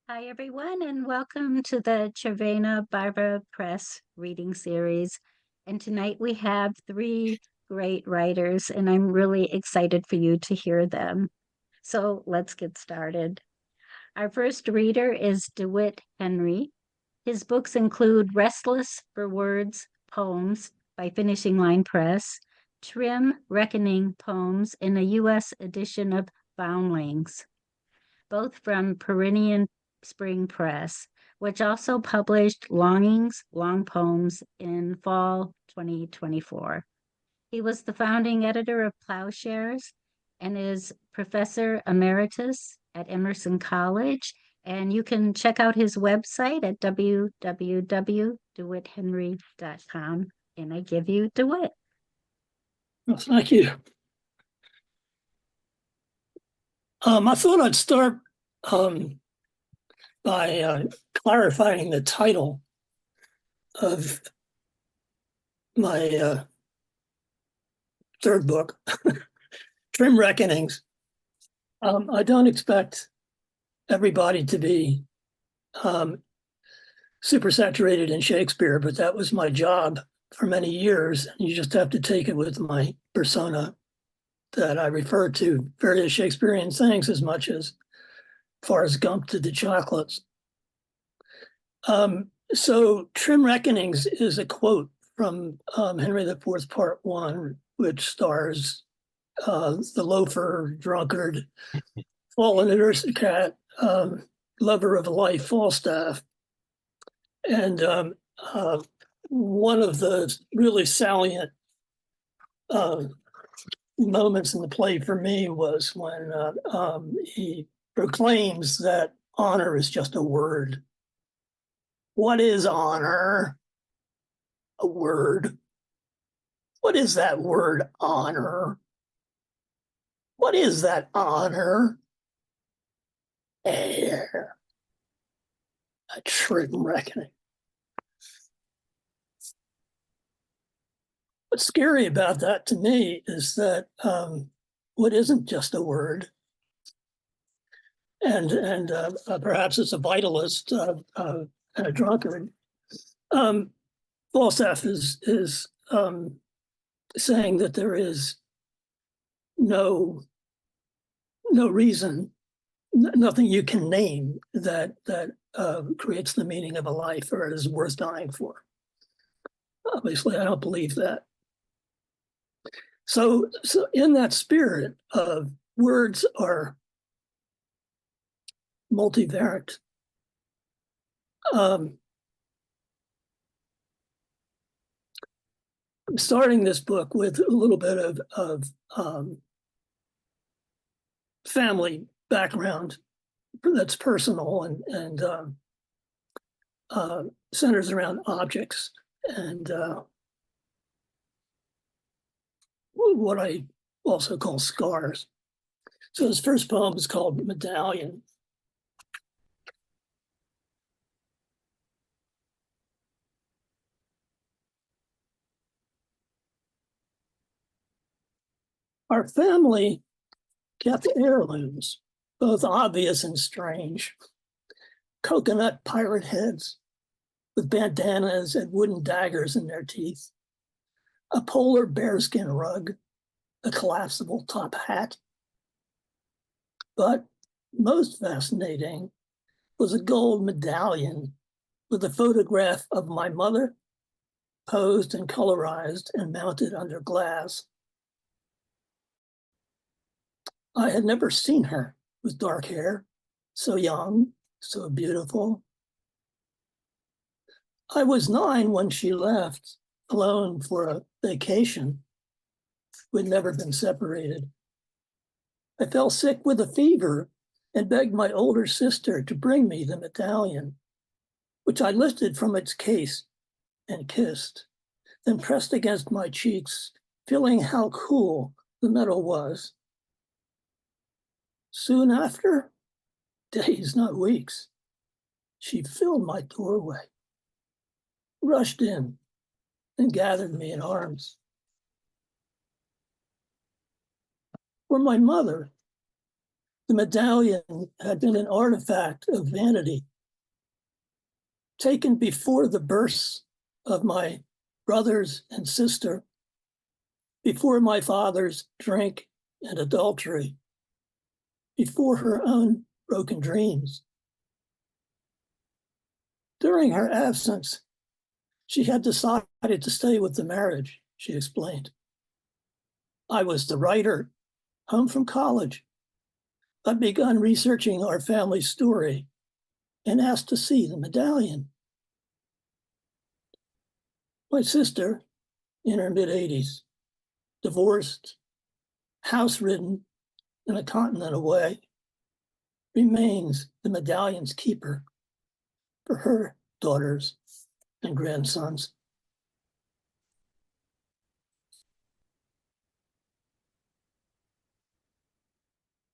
Hi, everyone, and welcome to the Cervena Barva Press reading series. And tonight we have three great writers, and I'm really excited for you to hear them. So let's get started. Our first reader is DeWitt Henry. His books include Restless for Words Poems by Finishing Line Press, Trim Reckoning Poems in a U.S. edition of Foundlings, both from Perennial Spring Press, which also published Longings, Long Poems in fall 2024. He was the founding editor of Plowshares and is professor emeritus at Emerson College. And you can check out his website at www.dewithenry.com. And I give you DeWitt. Well, thank you. I thought I'd start by clarifying the title of my third book, Trim Reckonings. I don't expect everybody to be super saturated in Shakespeare, but that was my job for many years. And you just have to take it with my persona that I refer to various Shakespearean things as much as Forrest Gump to the chocolates. So Trim Reckonings is a quote from Henry IV, Part 1, which stars the loafer, drunkard, fallen aristocrat, lover of life, Falstaff. And one of the really salient moments in the play for me was when he proclaims that honor is just a word. What is honor? A word. What is that word, honor? What is that honor? Air. A trim reckoning. What's scary about that to me is that what isn't just a word, and perhaps it's a vitalist and a drunkard. Falstaff is saying that there is no reason, nothing you can name that creates the meaning of a life or is worth dying for. Obviously, I don't believe that. So in that spirit of words are multivariate. I'm starting this book with a little bit of family background that's personal and centers around objects and what I also call scars. So his first poem is called Medallion. Our family kept heirlooms, both obvious and strange. Coconut pirate heads with bandanas and wooden daggers in their teeth. A polar bearskin rug, a collapsible top hat. But most fascinating was a gold medallion with a photograph of my mother, posed and colorized and mounted under glass. I had never seen her with dark hair, so young, so beautiful. I was 9 when she left, alone for a vacation. We'd never been separated. I fell sick with a fever and begged my older sister to bring me the medallion, which I lifted from its case and kissed, then pressed against my cheeks, feeling how cool the metal was. Soon after, days, not weeks, she filled my doorway, rushed in, and gathered me in arms. For my mother, The medallion had been an artifact of vanity, taken before the births of my brothers and sister, before my father's drink and adultery, before her own broken dreams. During her absence, she had decided to stay with the marriage, she explained. I was the writer, home from college. I'd begun researching our family story and asked to see the medallion. My sister, in her mid-80s, divorced, house-ridden, and a continent away, remains the medallion's keeper for her daughters and grandsons.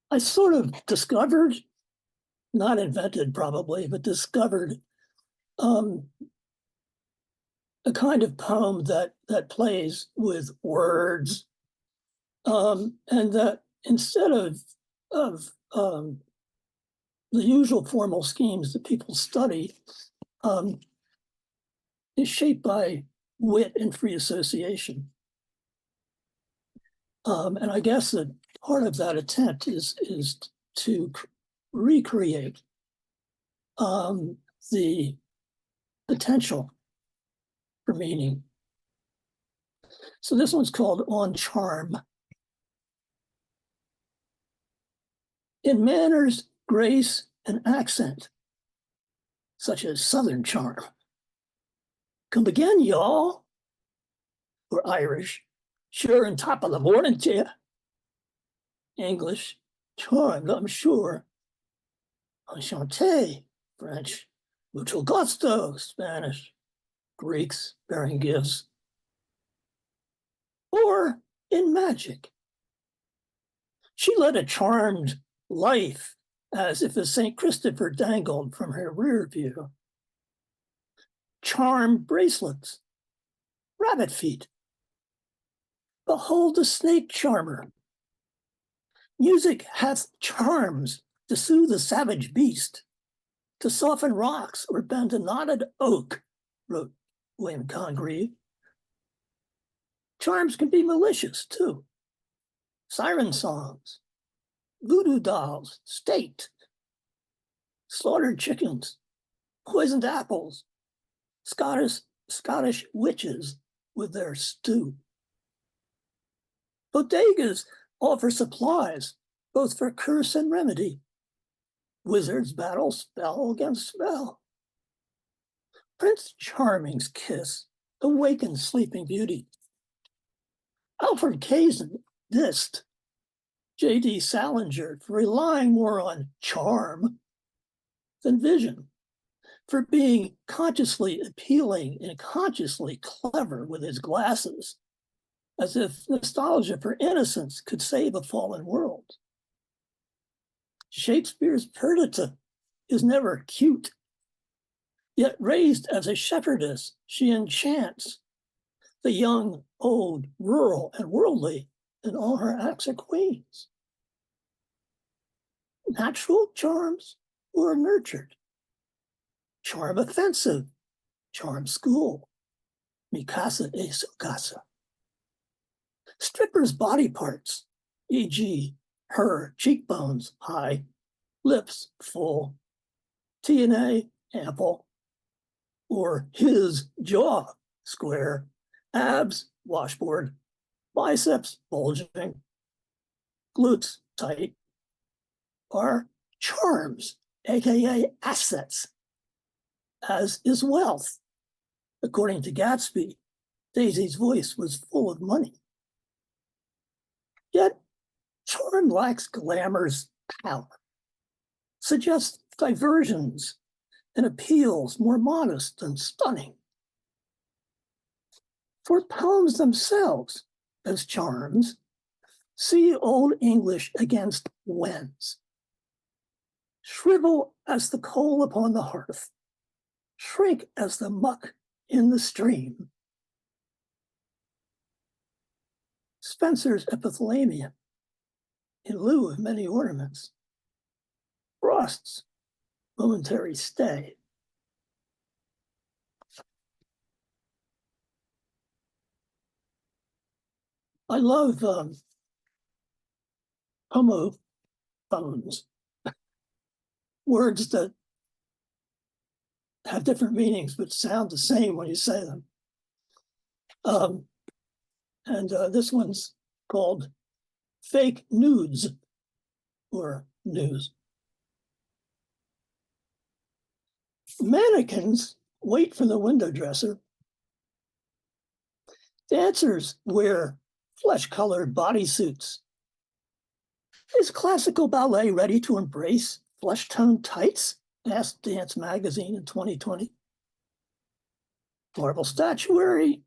I sort of discovered, not invented probably, but discovered a kind of poem that plays with words, and that instead of the usual formal schemes that people study, is shaped by wit and free association. And I guess that part of that attempt is to recreate the potential for meaning. So this one's called On Charm. In manners, grace, and accent, such as Southern charm. Come again, y'all. Or Irish, sure on top of the morning to you. English, charmed, I'm sure. Enchanté, French. Mucho gusto, Spanish. Greeks bearing gifts. Or in magic. She led a charmed life as if a St. Christopher dangled from her rear view. Charm bracelets, rabbit feet. Behold the snake charmer. Music hath charms to soothe the savage beast, to soften rocks or bend a knotted oak, wrote William Congreve. Charms can be malicious too. Siren songs, voodoo dolls, staked, slaughtered chickens, poisoned apples, Scottish witches with their stew. Bodegas offer supplies, both for curse and remedy. Wizards battle spell against spell. Prince Charming's kiss awakens sleeping beauty. Alfred Kazin dissed J.D. Salinger for relying more on charm than vision, for being consciously appealing and consciously clever with his glasses, as if nostalgia for innocence could save a fallen world. Shakespeare's Perdita is never cute, yet raised as a shepherdess, she enchants the young, old, rural, and worldly in all her acts of queens. Natural charms or nurtured? Charm offensive, charm school, mi casa e su casa. Strippers' body parts, e.g., her cheekbones high, lips full, T&A ample, or his jaw square, abs washboard, biceps bulging, glutes tight, are charms, aka assets, as is wealth. According to Gatsby, Daisy's voice was full of money. Yet, charm lacks glamour's power, suggests diversions and appeals more modest and stunning. For poems themselves, as charms, see Old English against whens. Shrivel as the coal upon the hearth, shrink as the muck in the stream. Spencer's epithalamium, in lieu of many ornaments, Frost's momentary stay. I love homophones, words that have different meanings but sound the same when you say them. This one's called fake nudes or news. Mannequins wait for the window dresser. Dancers wear flesh-colored bodysuits. Is classical ballet ready to embrace flesh-toned tights? Asked Dance Magazine in 2020. Marble statuary,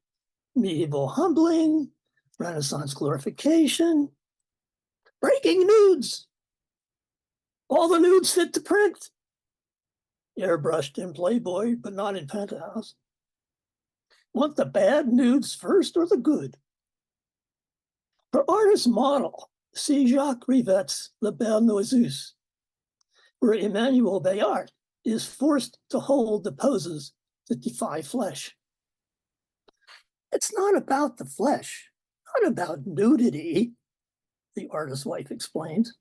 medieval humbling, Renaissance glorification, breaking nudes. All the nudes fit to print. Airbrushed in Playboy, but not in Penthouse. Want the bad nudes first or the good? For artist model, see Jacques Rivette's La Belle Noiseuse, where Emmanuel Bayard is forced to hold the poses that defy flesh. It's not about the flesh, not about nudity, the artist's wife explains.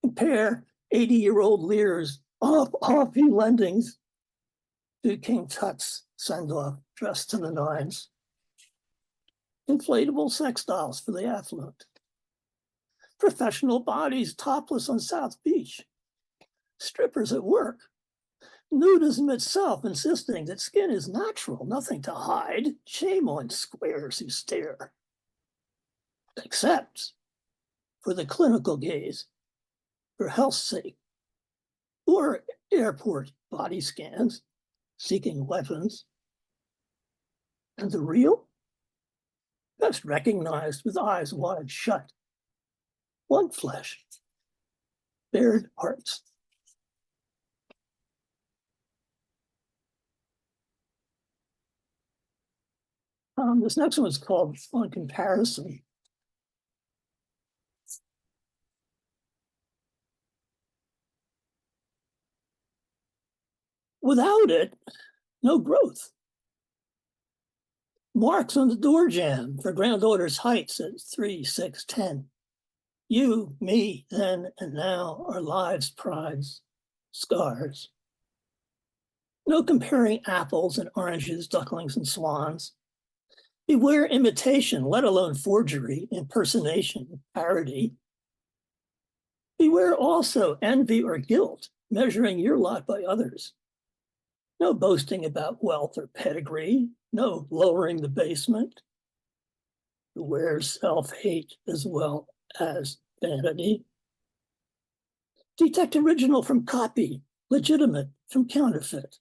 Compare 80-year-old Lear's offy lendings to King Tut's send-off dressed to the nines. Inflatable sex dolls for the affluent. Professional bodies topless on South Beach. Strippers at work. Nudism itself insisting that skin is natural, nothing to hide. Shame on squares who stare. Except for the clinical gaze, for health's sake, or airport body scans, seeking weapons. And the real? Best recognized with eyes wide shut. One flesh, bared hearts. This next one is called On Comparison. Without it, no growth. Marks on the door jamb for granddaughter's heights at 3, 6, 10. You, me, then and now, our lives, prides, scars. No comparing apples and oranges, ducklings and swans. Beware imitation, let alone forgery, impersonation, parody. Beware also envy or guilt, measuring your lot by others. No boasting about wealth or pedigree, no lowering the basement. Beware self-hate as well as vanity. Detect original from copy, legitimate from counterfeit.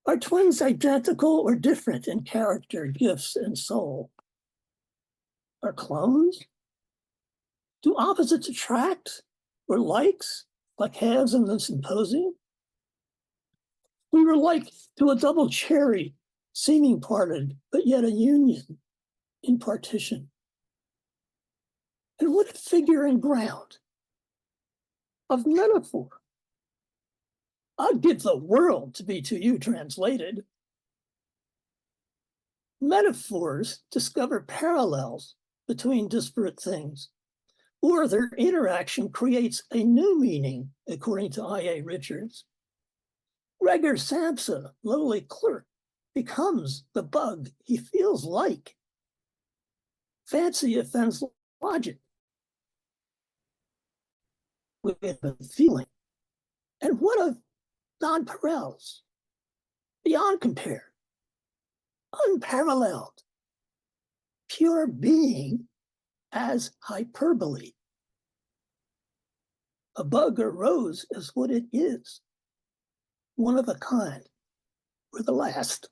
Are twins identical or different in character, gifts, and soul? Are clones? Do opposites attract or likes, like halves in the symposium? We were like to a double cherry, seeming parted, but yet a union in partition. And what a figure and ground of metaphor. I'd give the world to be to you translated. Metaphors discover parallels between disparate things, or their interaction creates a new meaning, according to I.A. Richards. Gregor Samsa, lowly clerk, becomes the bug he feels like. Fancy offends logic with a feeling. And what of nonpareils? Beyond compare, unparalleled, pure being as hyperbole. A bug or rose is what it is, one of a kind, or the last.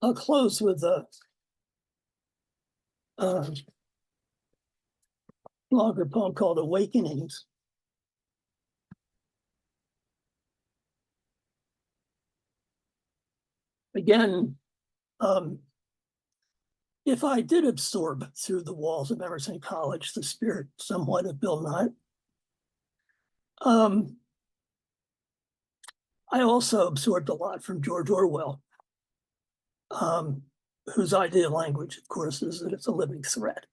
I'll close with a longer poem called Awakenings. Again, if I did absorb through the walls of Emerson College the spirit somewhat of Bill Nye, I also absorbed a lot from George Orwell, whose idea of language, of course, is that it's a living thread.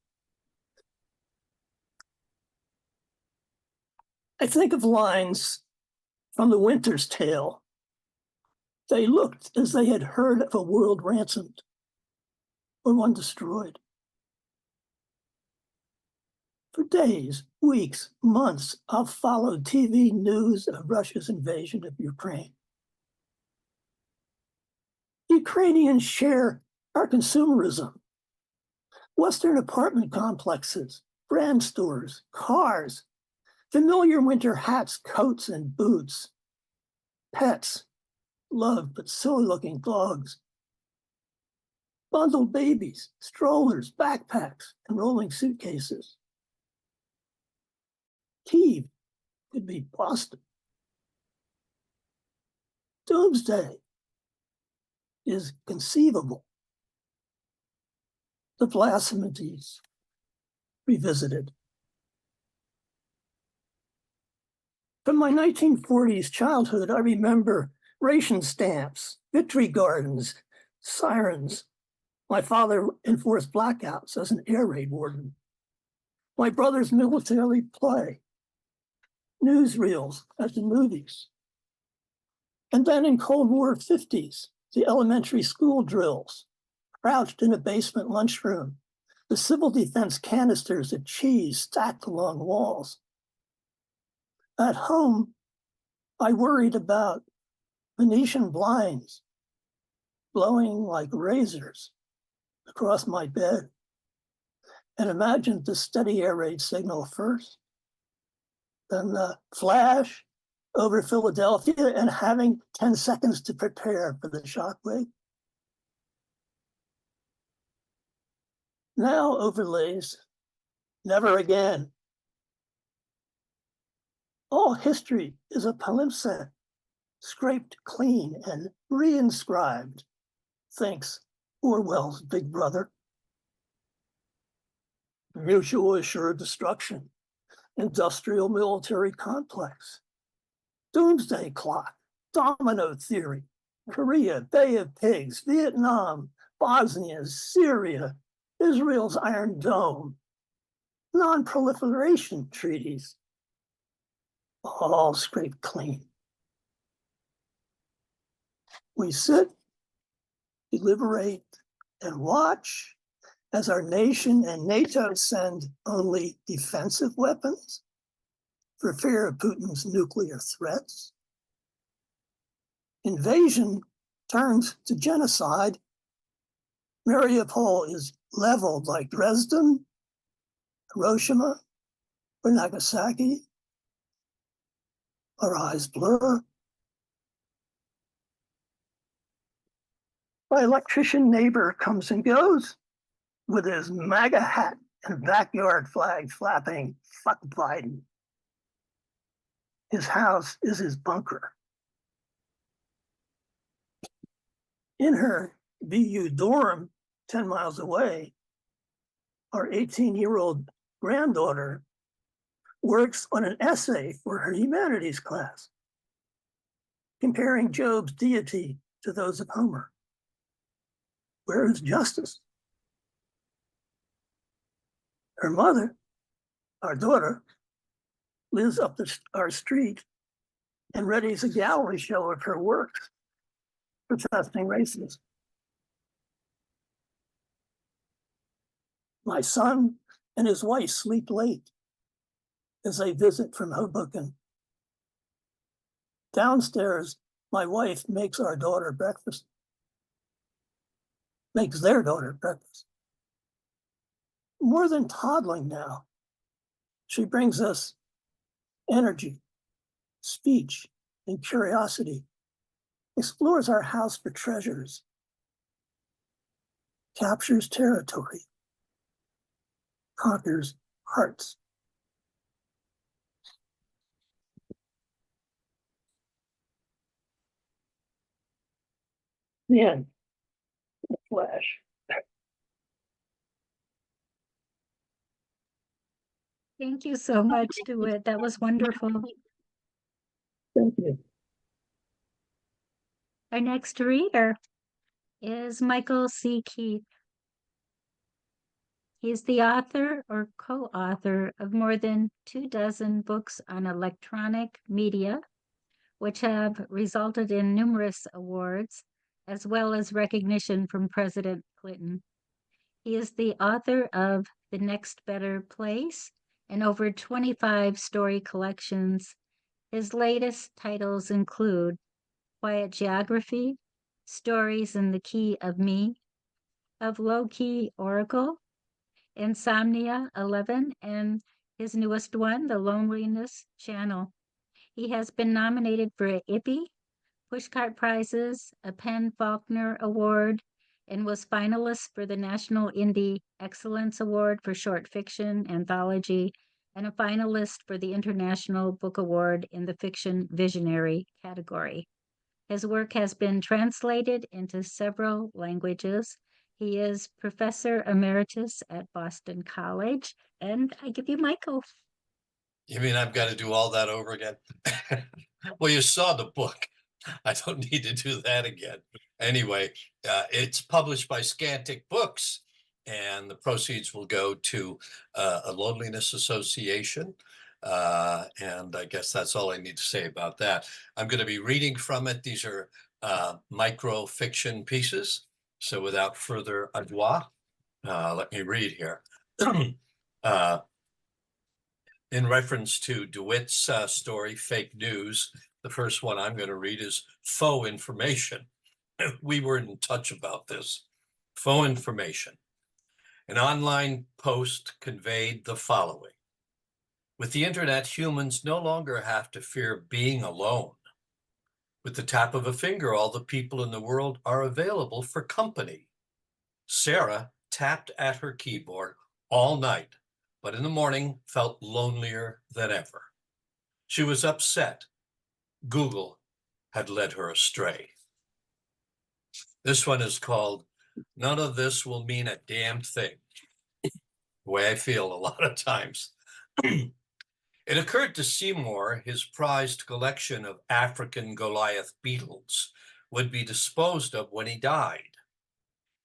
I think of lines from The Winter's Tale. They looked as they had heard of a world ransomed or one destroyed. For days, weeks, months, I've followed TV news of Russia's invasion of Ukraine. Ukrainians share our consumerism. Western apartment complexes, brand stores, cars, familiar winter hats, coats, and boots, pets, loved but silly-looking dogs, bundled babies, strollers, backpacks, and rolling suitcases. Kyiv could be Boston. Doomsday is conceivable. The blasphemies revisited. From my 1940s childhood, I remember ration stamps, victory gardens, sirens. My father enforced blackouts as an air raid warden. My brother's military play, newsreels at the movies. And then in Cold War 50s, the elementary school drills, crouched in a basement lunchroom, the civil defense canisters of cheese stacked along walls. At home, I worried about Venetian blinds blowing like razors across my bed and imagined the steady air raid signal first, then the flash over Philadelphia and having 10 seconds to prepare for the shockwave. Now overlays, never again. All history is a palimpsest, scraped clean and reinscribed, thinks Orwell's big brother. Mutual assured destruction, industrial military complex, doomsday clock, domino theory, Korea, Bay of Pigs, Vietnam, Bosnia, Syria, Israel's Iron Dome, non-proliferation treaties, all scraped clean. We sit, deliberate, and watch as our nation and NATO send only defensive weapons for fear of Putin's nuclear threats. Invasion turns to genocide. Mariupol is leveled like Dresden, Hiroshima, or Nagasaki. Our eyes blur. My electrician neighbor comes and goes with his MAGA hat and backyard flag flapping, "Fuck Biden." His house is his bunker. In her BU dorm, 10 miles away, our 18-year-old granddaughter works on an essay for her humanities class, comparing Job's deity to those of Homer. Where is justice? Her mother, our daughter, lives up our street and readies a gallery show of her works protesting racism. My son and his wife sleep late as they visit from Hoboken. Downstairs, my wife makes our daughter breakfast, makes their daughter breakfast. More than toddling now, she brings us energy, speech, and curiosity, explores our house for treasures, captures territory, conquers hearts. The end. The flash. Thank you so much, DeWitt. That was wonderful. Thank you. Our next reader is Michael C. Keith. He is the author or co-author of more than 24 books on electronic media, which have resulted in numerous awards, as well as recognition from President Clinton. He is the author of The Next Better Place and over 25 story collections. His latest titles include Quiet Geography, Stories in the Key of Me, Of Low Key Oracle, Insomnia 11, and his newest one, The Loneliness Channel. He has been nominated for an IPPY, Pushcart Prizes, a Penn Faulkner Award, and was finalist for the National Indie Excellence Award for Short Fiction Anthology, and a finalist for the International Book Award in the Fiction Visionary category. His work has been translated into several languages. He is Professor Emeritus at Boston College. And I give you Michael. You mean I've got to do all that over again? Well, you saw the book. I don't need to do that again. Anyway, it's published by Scantic Books, and the proceeds will go to a loneliness association. And I guess that's all I need to say about that. I'm going to be reading from it. These are micro fiction pieces. So without further ado, let me read here. In reference to DeWitt's story, Fake News, the first one I'm going to read is Faux Information. We were in touch about this. Faux information. An online post conveyed the following. With the internet, humans no longer have to fear being alone. With the tap of a finger, all the people in the world are available for company. Sarah tapped at her keyboard all night, but in the morning felt lonelier than ever. She was upset. Google had led her astray. This one is called None of This Will Mean a Damn Thing. The way I feel a lot of times. It occurred to Seymour his prized collection of African Goliath beetles would be disposed of when he died.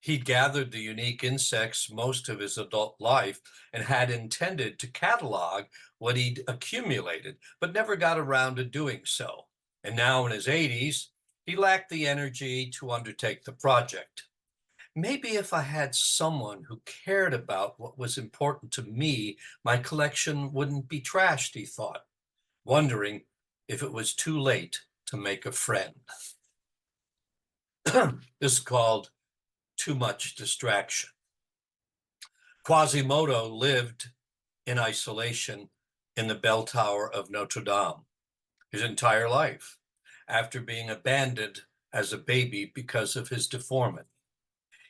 He'd gathered the unique insects most of his adult life and had intended to catalog what he'd accumulated, but never got around to doing so. And now in his 80s, he lacked the energy to undertake the project. Maybe if I had someone who cared about what was important to me, my collection wouldn't be trashed, he thought, wondering if it was too late to make a friend. This is called Too Much Distraction. Quasimodo lived in isolation in the bell tower of Notre Dame his entire life, after being abandoned as a baby because of his deformity.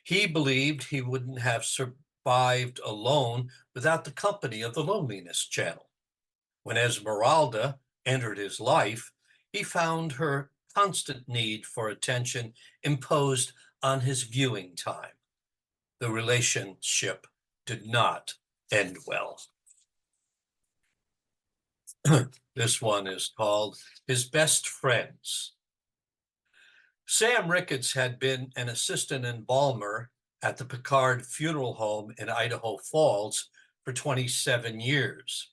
He believed he wouldn't have survived alone without the company of the Loneliness Channel. When Esmeralda entered his life, he found her constant need for attention imposed on his viewing time. The relationship did not end well. This one is called His Best Friends. Sam Ricketts had been an assistant embalmer at the Picard Funeral Home in Idaho Falls for 27 years.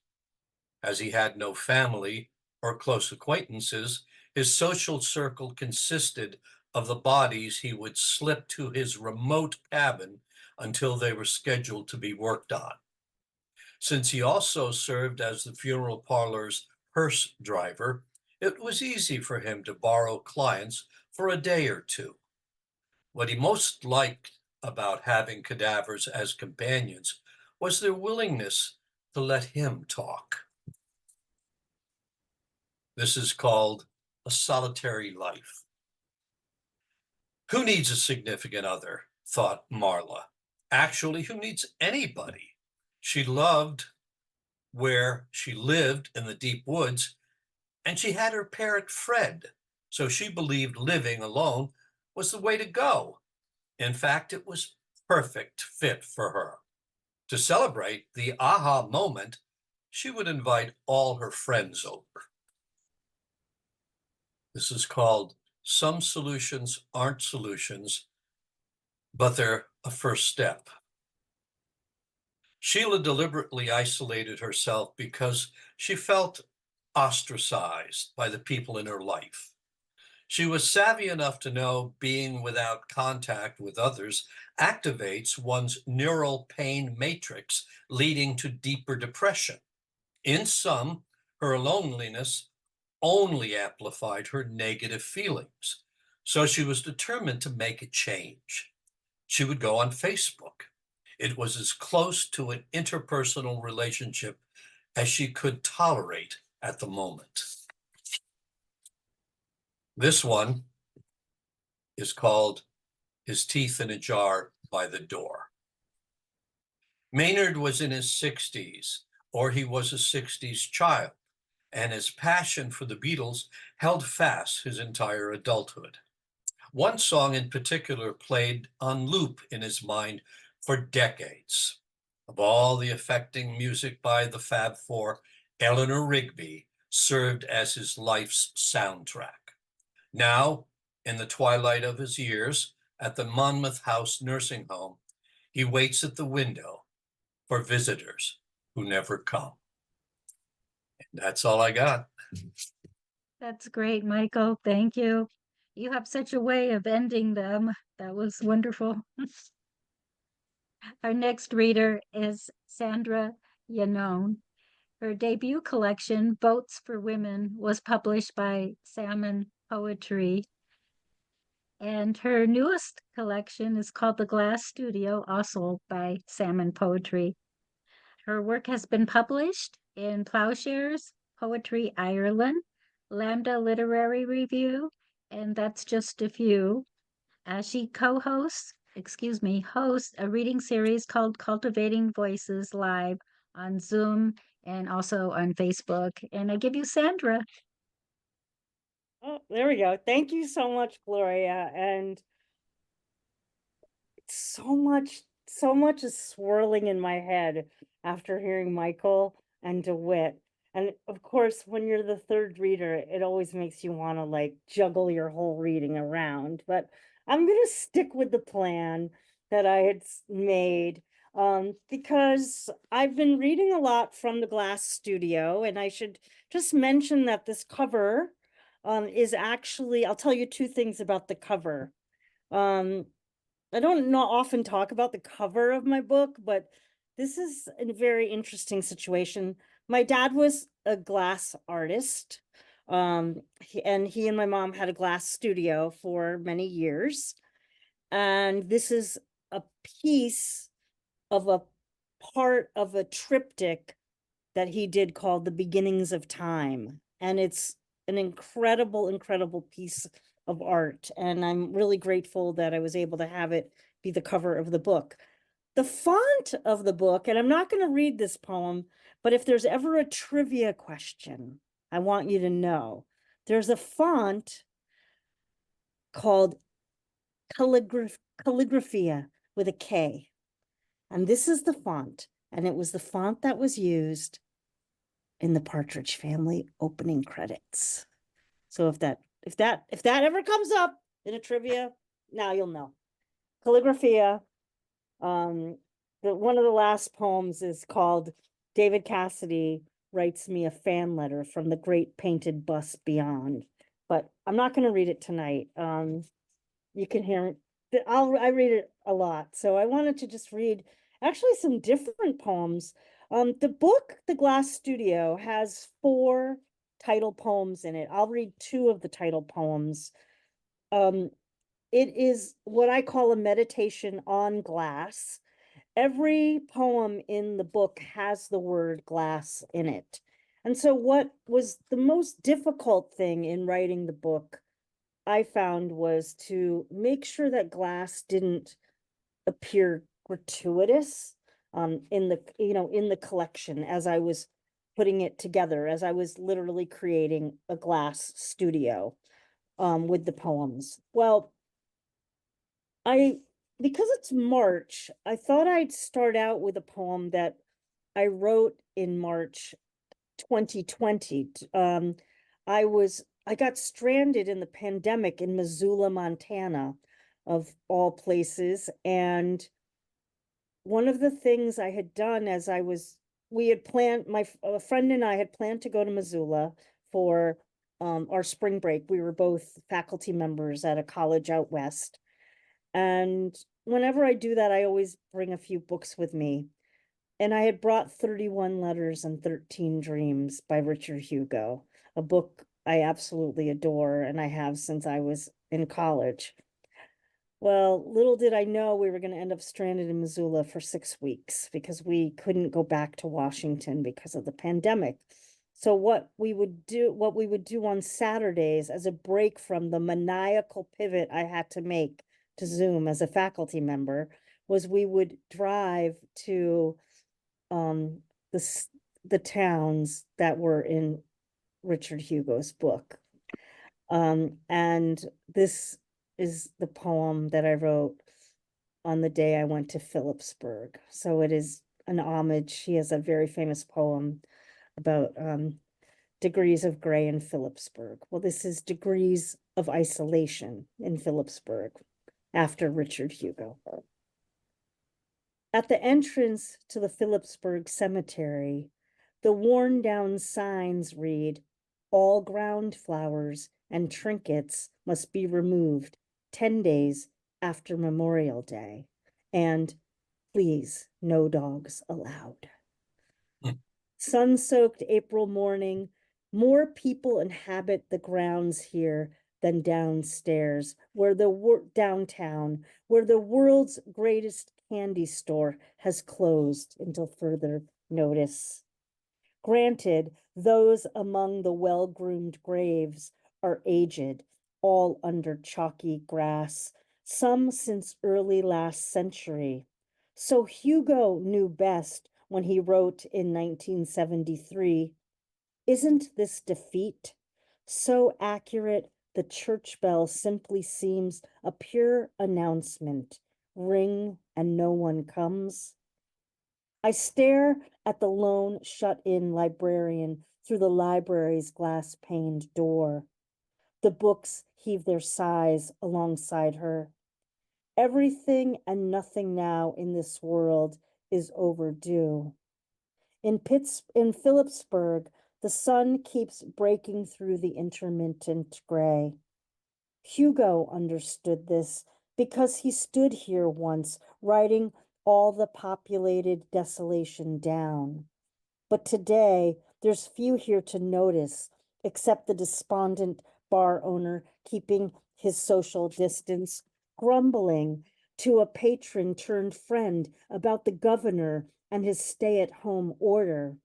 As he had no family or close acquaintances, his social circle consisted of the bodies he would slip to his remote cabin until they were scheduled to be worked on. Since he also served as the funeral parlor's hearse driver, it was easy for him to borrow clients for a day or two. What he most liked about having cadavers as companions was their willingness to let him talk. This is called A Solitary Life. Who needs a significant other, thought Marla. Actually, who needs anybody? She loved where she lived in the deep woods, and she had her parrot Fred, so she believed living alone was the way to go. In fact, it was perfect fit for her. To celebrate the aha moment, she would invite all her friends over. This is called Some Solutions Aren't Solutions, but they're a first step. Sheila deliberately isolated herself because she felt ostracized by the people in her life. She was savvy enough to know being without contact with others activates one's neural pain matrix, leading to deeper depression. In sum, her loneliness only amplified her negative feelings. So she was determined to make a change. She would go on Facebook. It was as close to an interpersonal relationship as she could tolerate at the moment. This one is called His Teeth in a Jar by the Door. Maynard was in his 60s, or he was a 60s child, and his passion for the Beatles held fast his entire adulthood. One song in particular played on loop in his mind for decades. Of all the affecting music by the Fab Four, Eleanor Rigby served as his life's soundtrack. Now, in the twilight of his years, at the Monmouth House nursing home, he waits at the window for visitors who never come. And that's all I got. That's great, Michael. Thank you. You have such a way of ending them. That was wonderful. Our next reader is Sandra Yannone. Her debut collection, Boats for Women, was published by Salmon Poetry. And her newest collection is called The Glass Studio, also by Salmon Poetry. Her work has been published in Plowshares, Poetry Ireland, Lambda Literary Review, and that's just a few. She hosts a reading series called Cultivating Voices Live on Zoom and also on Facebook. And I give you Sandra. Oh, there we go. Thank you so much, Gloria. And so much is swirling in my head after hearing Michael and DeWitt. And of course, when you're the third reader, it always makes you want to like juggle your whole reading around. But I'm going to stick with the plan that I had made because I've been reading a lot from the Glass Studio. And I should just mention that this cover is actually, I'll tell you two things about the cover. I don't not often talk about the cover of my book, but this is a very interesting situation. My dad was a glass artist, and he and my mom had a glass studio for many years. And this is a piece of a part of a triptych that he did called The Beginnings of Time. And it's an incredible piece of art. And I'm really grateful that I was able to have it be the cover of the book. The font of the book, and I'm not going to read this poem, but if there's ever a trivia question, I want you to know, there's a font called Calligraphia with a K. And this is the font. And it was the font that was used in the Partridge Family opening credits. So if that ever comes up in a trivia, now you'll know. Calligraphia. One of the last poems is called David Cassidy Writes Me a Fan Letter from the Great Painted Bus Beyond. But I'm not going to read it tonight. You can hear it. I read it a lot. So I wanted to just read actually some different poems. The book, The Glass Studio, has 4 title poems in it. I'll read 2 of the title poems. It is what I call a meditation on glass. Every poem in the book has the word glass in it. And so what was the most difficult thing in writing the book, I found, was to make sure that glass didn't appear gratuitous in the collection as I was putting it together, as I was literally creating a glass studio with the poems. Well, because it's March, I thought I'd start out with a poem that I wrote in March 2020. I got stranded in the pandemic in Missoula, Montana, of all places. And one of the things I had done as we had planned, a friend and I had planned to go to Missoula for our spring break. We were both faculty members at a college out west. And whenever I do that, I always bring a few books with me. And I had brought 31 Letters and 13 Dreams by Richard Hugo, a book I absolutely adore and I have since I was in college. Well, little did I know we were going to end up stranded in Missoula for 6 weeks because we couldn't go back to Washington because of the pandemic. So what we would do on Saturdays as a break from the maniacal pivot I had to make to Zoom as a faculty member was we would drive to the towns that were in Richard Hugo's book. And this is the poem that I wrote on the day I went to Phillipsburg. So it is an homage. He has a very famous poem about degrees of gray in Phillipsburg. Well, this is degrees of isolation in Phillipsburg after Richard Hugo. At the entrance to the Phillipsburg Cemetery, the worn down signs read, "All ground flowers and trinkets must be removed 10 days after Memorial Day, and please, no dogs allowed." Sun-soaked April morning, more people inhabit the grounds here than downstairs, downtown, where the world's greatest candy store has closed until further notice. Granted, those among the well-groomed graves are aged, all under chalky grass, some since early last century. So Hugo knew best when he wrote in 1973, "Isn't this defeat? So accurate, the church bell simply seems a pure announcement. Ring and no one comes." I stare at the lone shut-in librarian through the library's glass-paned door. The books heave their sighs alongside her. Everything and nothing now in this world is overdue. In Phillipsburg, the sun keeps breaking through the intermittent gray. Hugo understood this because he stood here once, writing all the populated desolation down. But today, there's few here to notice, except the despondent bar owner keeping his social distance, grumbling to a patron turned friend about the governor and his stay-at-home order.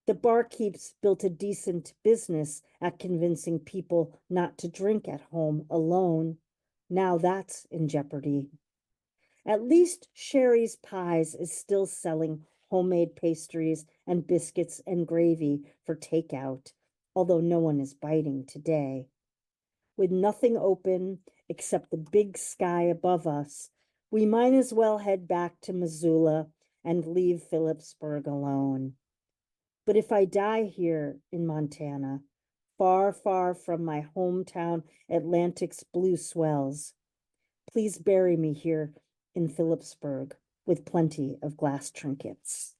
The barkeeps built a decent business at convincing people not to drink at home alone. Now that's in jeopardy. At least Sherry's Pies is still selling homemade pastries and biscuits and gravy for takeout, although no one is biting today. With nothing open except the big sky above us, we might as well head back to Missoula and leave Phillipsburg alone. But if I die here in Montana, far, far from my hometown Atlantic's blue swells, please bury me here in Phillipsburg with plenty of glass trinkets.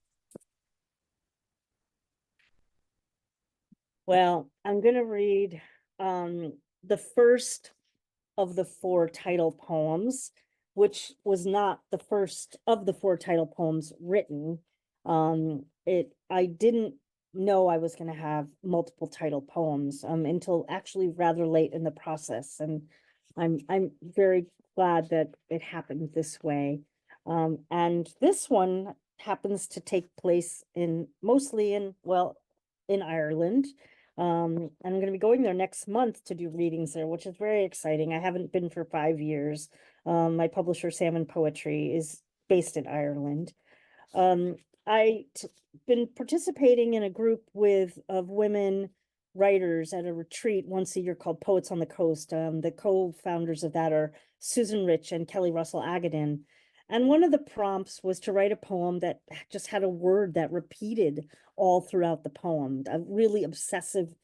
Well, I'm going to read the first of the 4 title poems, which was not the first of the 4 title poems written. I didn't know I was going to have multiple title poems until actually rather late in the process, and I'm very glad that it happened this way. And this one happens to take place mostly in Ireland. And I'm going to be going there next month to do readings there, which is very exciting. I haven't been for 5 years. My publisher, Salmon Poetry, is based in Ireland. I've been participating in a group of women writers at a retreat once a year called Poets on the Coast. The co-founders of that are Susan Rich and Kelly Russell Agadan. And one of the prompts was to write a poem that just had a word that repeated all throughout the poem, a really obsessive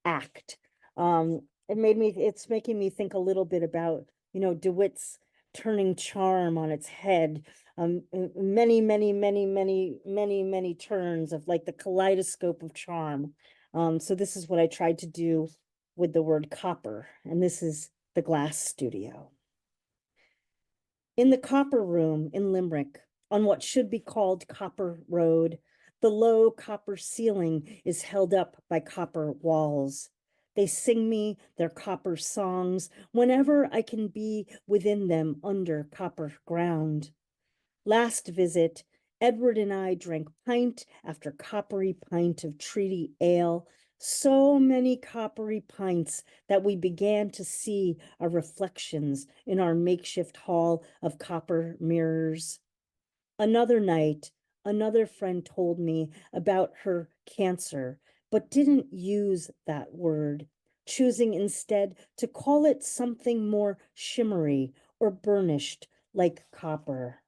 act. It's making me think a little bit about, DeWitt's turning charm on its head. Many, many, many, many, many, many turns of like the kaleidoscope of charm. So this is what I tried to do with the word copper, and this is the glass studio. In the copper room in Limerick, on what should be called Copper Road, the low copper ceiling is held up by copper walls. They sing me their copper songs whenever I can be within them under copper ground. Last visit, Edward and I drank pint after coppery pint of treaty ale, so many coppery pints that we began to see our reflections in our makeshift hall of copper mirrors. Another night, another friend told me about her cancer, but didn't use that word, choosing instead to call it something more shimmery or burnished like copper.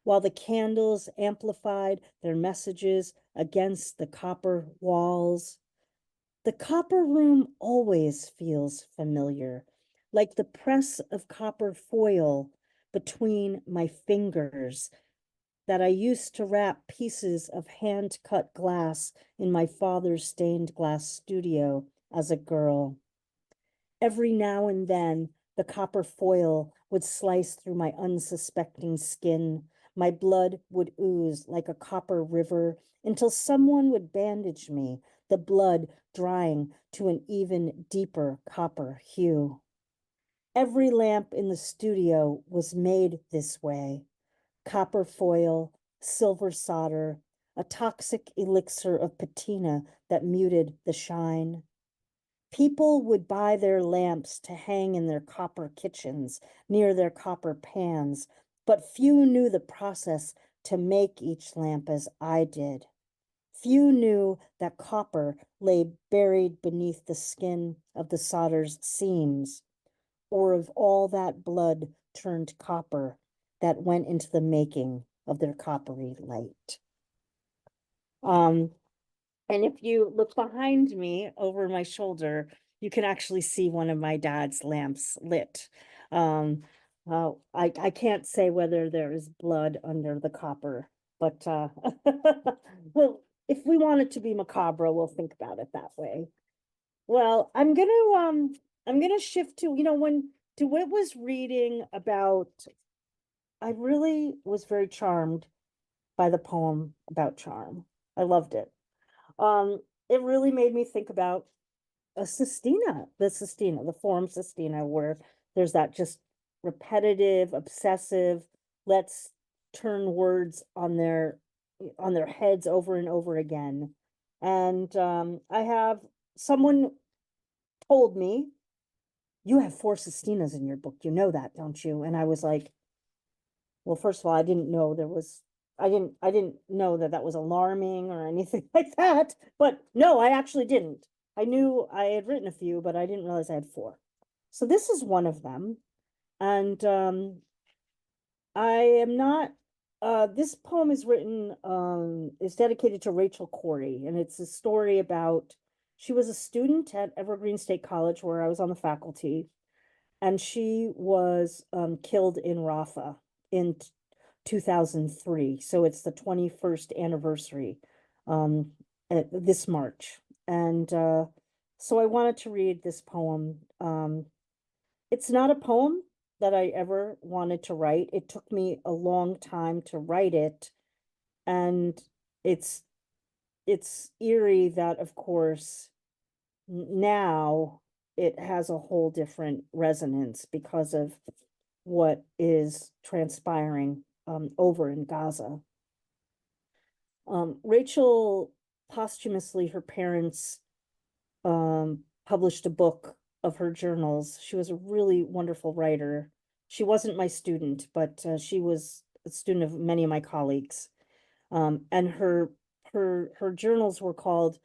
While the candles amplified their messages against the copper walls, the copper room always feels familiar, like the press of copper foil between my fingers that I used to wrap pieces of hand-cut glass in my father's stained glass studio as a girl. Every now and then, the copper foil would slice through my unsuspecting skin. My blood would ooze like a copper river until someone would bandage me, the blood drying to an even deeper copper hue. Every lamp in the studio was made this way. Copper foil, silver solder, a toxic elixir of patina that muted the shine. People would buy their lamps to hang in their copper kitchens near their copper pans, but few knew the process to make each lamp as I did. Few knew that copper lay buried beneath the skin of the solder's seams, or of all that blood turned copper that went into the making of their coppery light. And if you look behind me over my shoulder, you can actually see one of my dad's lamps lit. I can't say whether there is blood under the copper, but well, if we want it to be macabre, we'll think about it that way. Well, I'm gonna shift to, when DeWitt was reading about, I really was very charmed by the poem about charm. I loved it. It really made me think about a sestina, the form sestina, where there's that just repetitive, obsessive, let's turn words on their heads over and over again. And I have someone told me, you have 4 sestinas in your book, you know that, don't you? And I was like, well, first of all, I didn't know that that was alarming or anything like that. But no, I actually didn't. I knew I had written a few, but I didn't realize I had 4. So this is one of them. And I am not, this poem is dedicated to Rachel Corey, and it's a story about, she was a student at Evergreen State College where I was on the faculty, and she was killed in Rafah in 2003. So it's the 21st anniversary this March. And so I wanted to read this poem. It's not a poem that I ever wanted to write. It took me a long time to write it. And it's eerie that, of course, now it has a whole different resonance because of what is transpiring over in Gaza. Rachel, posthumously, her parents published a book of her journals. She was a really wonderful writer. She wasn't my student, but she was a student of many of my colleagues. And her journals were called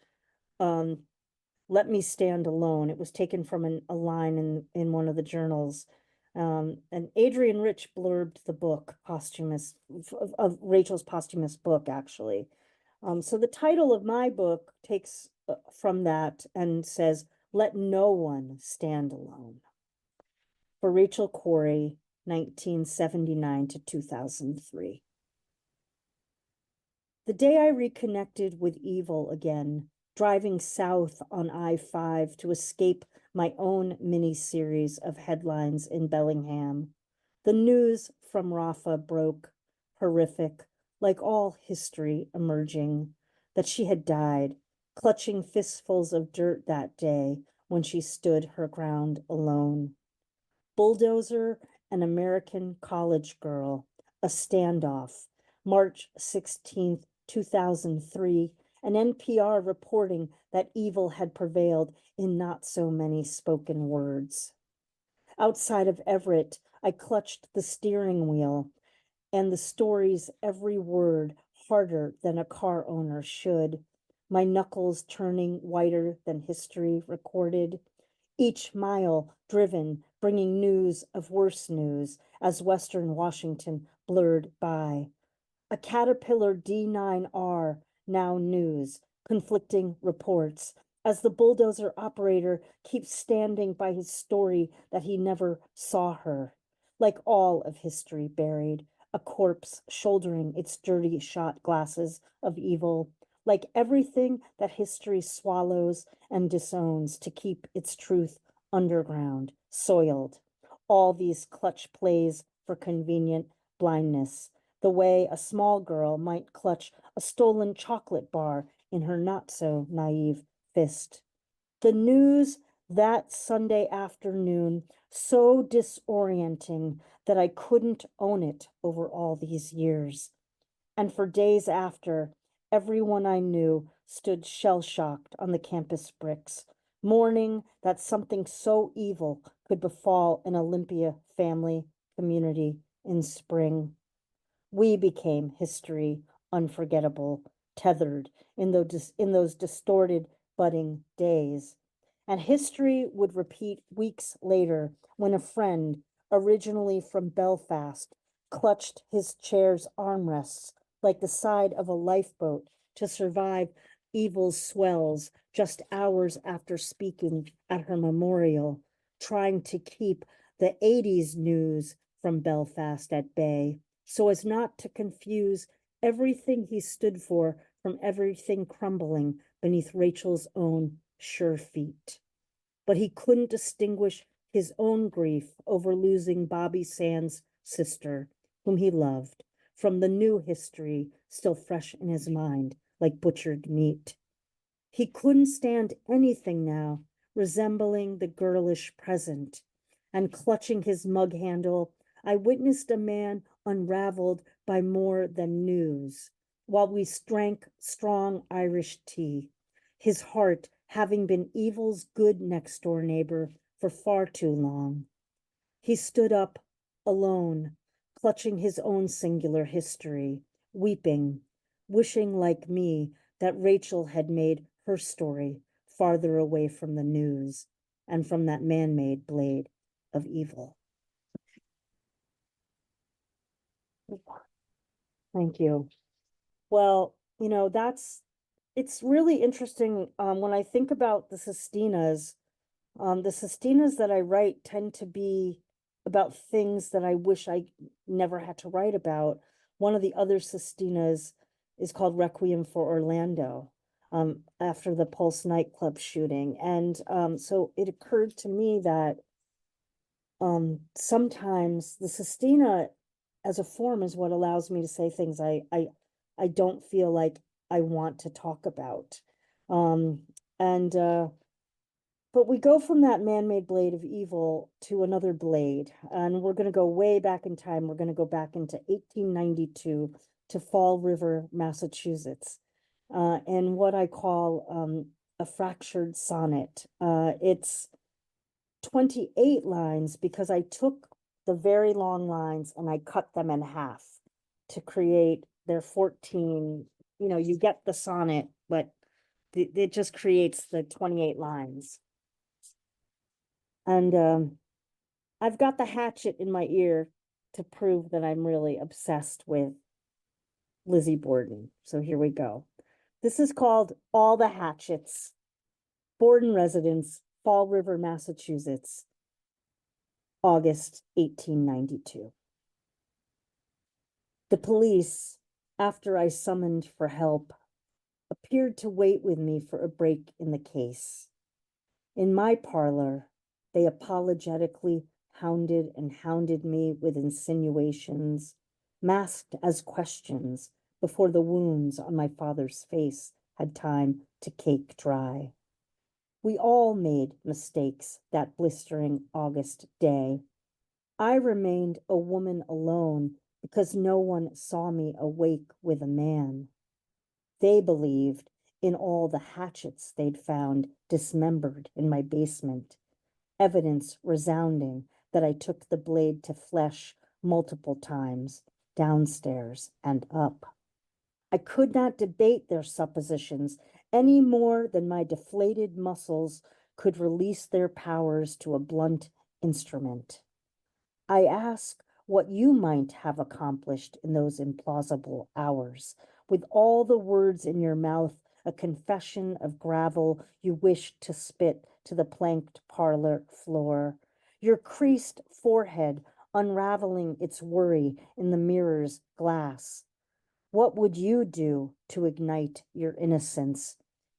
Let Me Stand Alone. It was taken from a line in one of the journals. And Adrian Rich blurbed the book posthumous of Rachel's posthumous book, actually. So the title of my book takes from that and says, "Let no one stand alone." For Rachel Corey, 1979 to 2003. The day I reconnected with evil again, driving south on I-5 to escape my own mini-series of headlines in Bellingham, the news from Rafa broke, horrific, like all history emerging, that she had died, clutching fistfuls of dirt that day when she stood her ground alone. Bulldozer, an American college girl, a standoff, March 16th, 2003, an NPR reporting that evil had prevailed in not so many spoken words. Outside of Everett, I clutched the steering wheel and the story's every word harder than a car owner should, my knuckles turning whiter than history recorded. Each mile driven, bringing news of worse news as Western Washington blurred by. A Caterpillar D9R, now news, conflicting reports, as the bulldozer operator keeps standing by his story that he never saw her. Like all of history buried, a corpse shouldering its dirty shot glasses of evil, like everything that history swallows and disowns to keep its truth underground, soiled. All these clutch plays for convenient blindness, the way a small girl might clutch a stolen chocolate bar in her not so naive fist. The news that Sunday afternoon so disorienting that I couldn't own it over all these years. And for days after, everyone I knew stood shell-shocked on the campus bricks, mourning that something so evil could befall an Olympia family community in spring. We became history, unforgettable, tethered in those distorted, budding days. And history would repeat weeks later when a friend, originally from Belfast, clutched his chair's armrests like the side of a lifeboat to survive evil's swells just hours after speaking at her memorial, trying to keep the 80s news from Belfast at bay so as not to confuse everything he stood for from everything crumbling beneath Rachel's own sure feet. But he couldn't distinguish his own grief over losing Bobby Sands' sister, whom he loved, from the new history still fresh in his mind, like butchered meat. He couldn't stand anything now resembling the girlish present, and clutching his mug handle, I witnessed a man unraveled by more than news, while we drank strong Irish tea, his heart having been evil's good next-door neighbor for far too long. He stood up alone, clutching his own singular history, weeping, wishing like me that Rachel had made her story farther away from the news and from that man-made blade of evil. Thank you. Well, it's really interesting when I think about the sestinas that I write tend to be about things that I wish I never had to write about. One of the other sestinas is called Requiem for Orlando, after the Pulse nightclub shooting. And so it occurred to me that sometimes the sestina as a form is what allows me to say things I don't feel like I want to talk about. But we go from that man-made blade of evil to another blade, and we're going to go way back in time. We're going to go back into 1892 to Fall River, Massachusetts, and what I call a fractured sonnet. It's 28 lines because I took the very long lines and I cut them in half to create their 14, you get the sonnet, but it just creates the 28 lines. And I've got the hatchet in my ear to prove that I'm really obsessed with Lizzie Borden. So here we go. This is called All the Hatchets. Borden residence, Fall River, Massachusetts, August 1892. The police, after I summoned for help, appeared to wait with me for a break in the case. In my parlor, they apologetically hounded me with insinuations, masked as questions before the wounds on my father's face had time to cake dry. We all made mistakes that blistering August day. I remained a woman alone because no one saw me awake with a man. They believed in all the hatchets they'd found dismembered in my basement, evidence resounding that I took the blade to flesh multiple times, downstairs and up. I could not debate their suppositions any more than my deflated muscles could release their powers to a blunt instrument. I ask what you might have accomplished in those implausible hours, with all the words in your mouth, a confession of gravel you wished to spit to the planked parlor floor, your creased forehead unraveling its worry in the mirror's glass. What would you do to ignite your innocence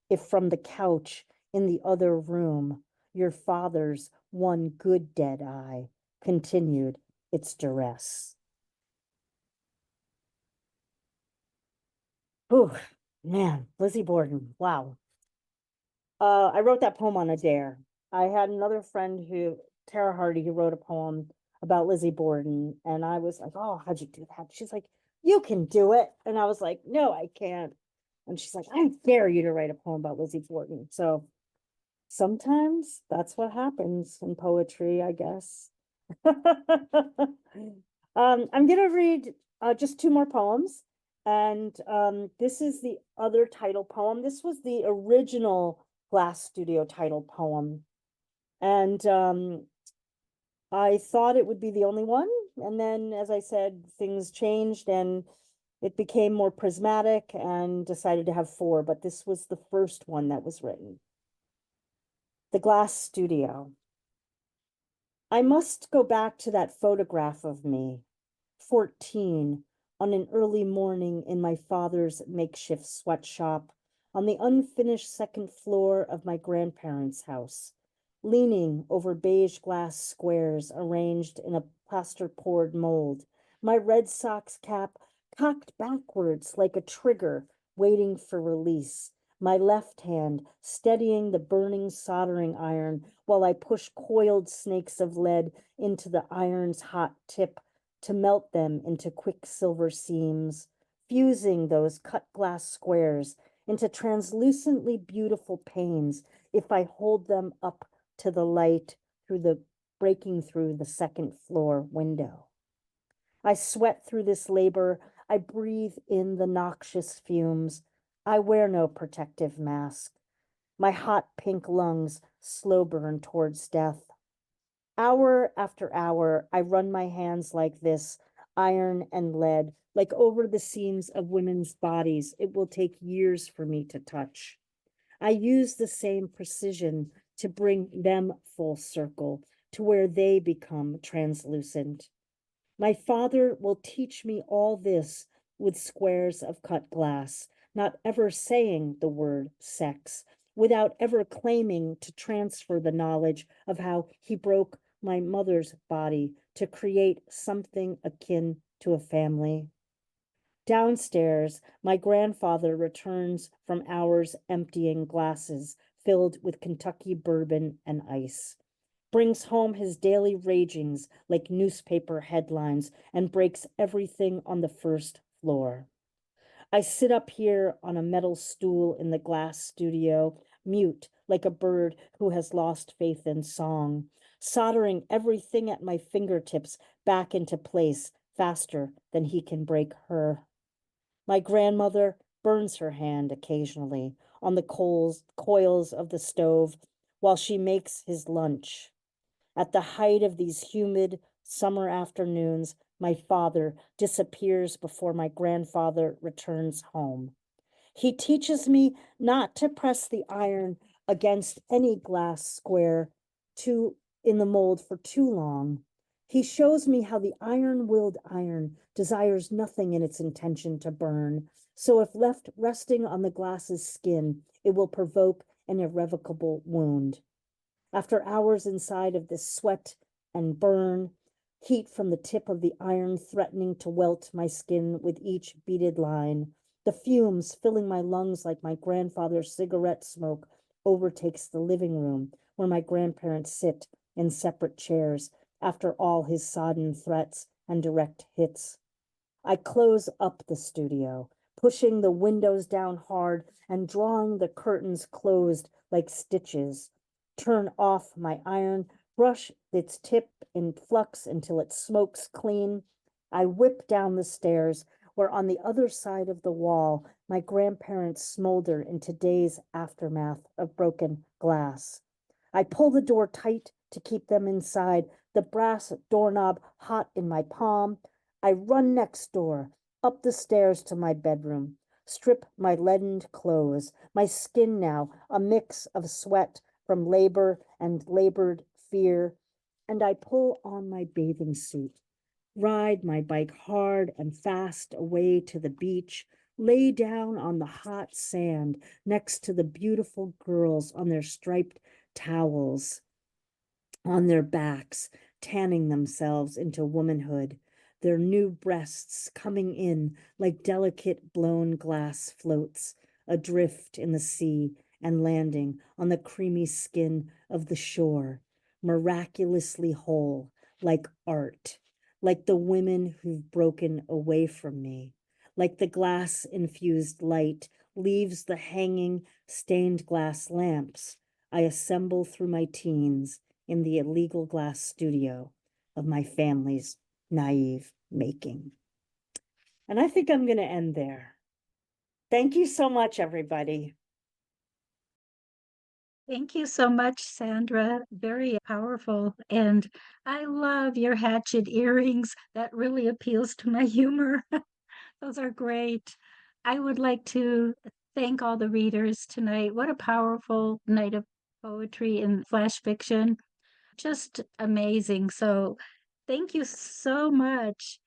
if from the couch in the other room your father's one good dead eye continued its duress? Oh, man, Lizzie Borden, wow. I wrote that poem on a dare. I had another friend Tara Hardy, who wrote a poem about Lizzie Borden, and I was like, oh, how'd you do that? She's like, you can do it. And I was like, no, I can't. And she's like, I dare you to write a poem about Lizzie Borden. So sometimes that's what happens in poetry, I guess. I'm gonna read just two more poems. And this is the other title poem. This was the original Glass Studio title poem. And I thought it would be the only one. And then, as I said, things changed and it became more prismatic and decided to have four, but this was the first one that was written. The Glass Studio. I must go back to that photograph of me, 14, on an early morning in my father's makeshift sweatshop on the unfinished second floor of my grandparents' house, leaning over beige glass squares arranged in a plaster-poured mold, my Red Sox cap cocked backwards like a trigger waiting for release, my left hand steadying the burning soldering iron while I push coiled snakes of lead into the iron's hot tip to melt them into quicksilver seams, fusing those cut glass squares into translucently beautiful panes if I hold them up to the light breaking through the second floor window. I sweat through this labor. I breathe in the noxious fumes. I wear no protective mask. My hot pink lungs slow burn towards death. Hour after hour, I run my hands like this, iron and lead, like over the seams of women's bodies it will take years for me to touch. I use the same precision to bring them full circle to where they become translucent. My father will teach me all this with squares of cut glass, not ever saying the word sex, without ever claiming to transfer the knowledge of how he broke my mother's body to create something akin to a family. Downstairs, my grandfather returns from hours emptying glasses filled with Kentucky bourbon and ice, brings home his daily ragings like newspaper headlines, and breaks everything on the first floor. I sit up here on a metal stool in the glass studio, mute like a bird who has lost faith in song, soldering everything at my fingertips back into place faster than he can break her. My grandmother burns her hand occasionally on the coils of the stove while she makes his lunch. At the height of these humid summer afternoons, my father disappears before my grandfather returns home. He teaches me not to press the iron against any glass square in the mold for too long. He shows me how the iron-willed iron desires nothing in its intention to burn, so if left resting on the glass's skin, it will provoke an irrevocable wound. After hours inside of this sweat and burn, heat from the tip of the iron threatening to welt my skin with each beaded line, the fumes filling my lungs like my grandfather's cigarette smoke overtakes the living room where my grandparents sit in separate chairs after all his sodden threats and direct hits. I close up the studio, pushing the windows down hard and drawing the curtains closed like stitches. Turn off my iron, brush its tip in flux until it smokes clean. I whip down the stairs where on the other side of the wall, my grandparents smolder in today's aftermath of broken glass. I pull the door tight to keep them inside, the brass doorknob hot in my palm. I run next door, up the stairs to my bedroom, strip my leadened clothes, my skin now a mix of sweat from labor and labored fear, and I pull on my bathing suit, ride my bike hard and fast away to the beach, lay down on the hot sand next to the beautiful girls on their striped towels on their backs, tanning themselves into womanhood, their new breasts coming in like delicate blown glass floats, adrift in the sea and landing on the creamy skin of the shore, miraculously whole, like art, like the women who've broken away from me, like the glass-infused light leaves the hanging stained glass lamps I assemble through my teens in the illegal glass studio of my family's naive making. And I think I'm going to end there. Thank you so much, everybody. Thank you so much, Sandra. Very powerful. And I love your hatchet earrings. That really appeals to my humor. Those are great. I would like to thank all the readers tonight. What a powerful night of poetry and flash fiction. Just amazing. So thank you so much.